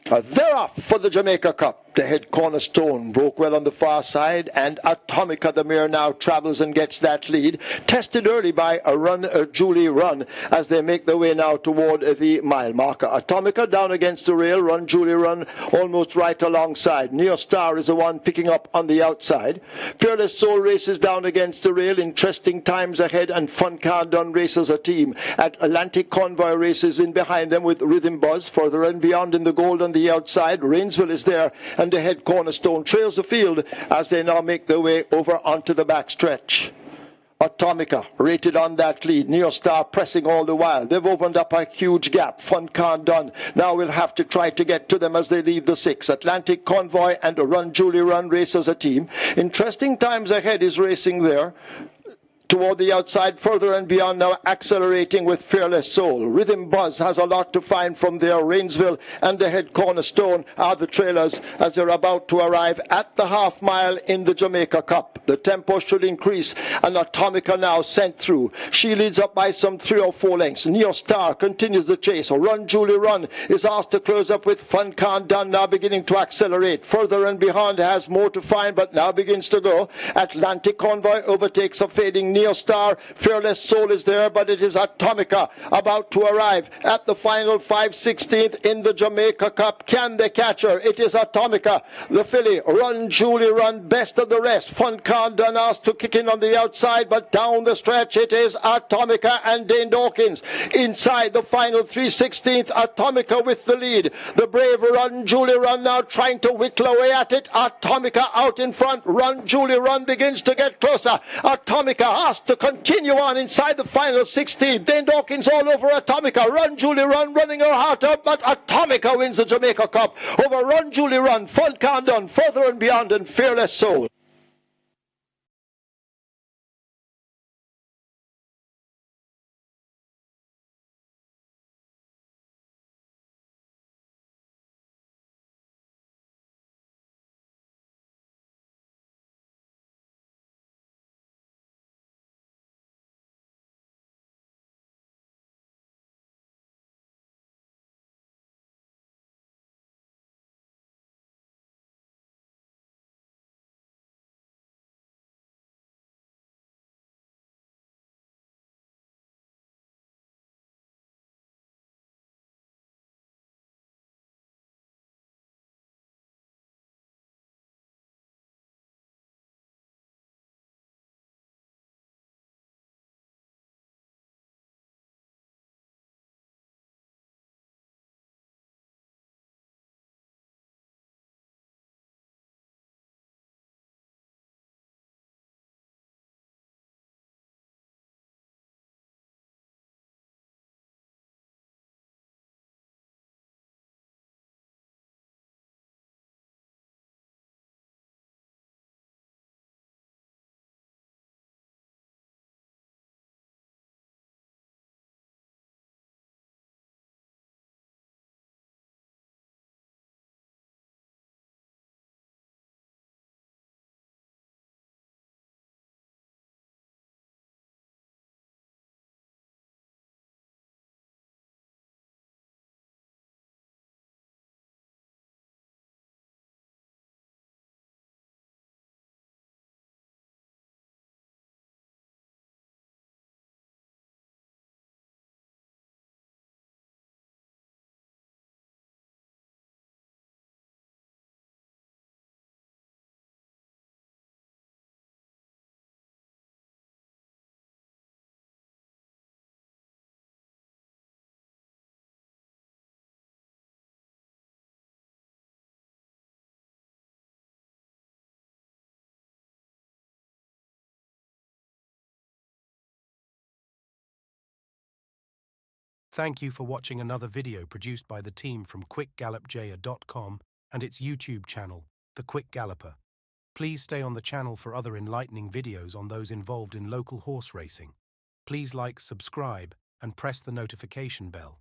They're off for the Jamaica Cup. The head cornerstone broke well on the far side, and Atomica, the mare, now travels and gets that lead. Tested early by Julie Run as they make their way now toward the mile marker. Atomica down against the rail. Julie Run almost right alongside. Neo Star is the one picking up on the outside. Fearless Soul races down against the rail. Interesting times ahead, and Fun Car Done races a team. Atlantic Convoy races in behind them with Rhythm Buzz. Further and beyond in the gold on the outside. Rainsville is there, and the head cornerstone trails the field as they now make their way over onto the back stretch. Atomica rated on that lead. Neo Star pressing all the while. They've opened up a huge gap. Fun Car Done now will have to try to get to them as they leave the 6. Atlantic Convoy and Julie Run race as a team. Interesting times ahead is racing there. Toward the outside, further and beyond now, accelerating with Fearless Soul. Rhythm Buzz has a lot to find from there. Rainsville and the head cornerstone are the trailers as they're about to arrive at the half mile in the Jamaica Cup. The tempo should increase, and Atomica now sent through. She leads up by some 3 or 4 lengths. Neo Star continues the chase. Julie Run is asked to close up with Fun Car Done now beginning to accelerate. Further and beyond has more to find, but now begins to go. Atlantic Convoy overtakes a fading Neo Star. Fearless Soul is there, but it is Atomica about to arrive at the final 5/16th in the Jamaica Cup. Can they catch her? It is Atomica. The filly, Julie Run, best of the rest. Fun Car Done asked to kick in on the outside, but down the stretch it is Atomica and Dane Dawkins. Inside the final 3/16th, Atomica with the lead. The brave Julie Run now trying to whittle away at it. Atomica out in front. Julie Run begins to get closer. Atomica asked to continue on inside the final 16. Dane Dawkins all over Atomica. Julie Run running her heart out, but Atomica wins the Jamaica Cup over Julie Run, Fun Car Done, Further and Beyond, and Fearless Soul. Thank you for watching another video produced by the team from QuickGallopJaya.com and its YouTube channel, The Quick Galloper. Please stay on the channel for other enlightening videos on those involved in local horse racing. Please like, subscribe, and press the notification bell.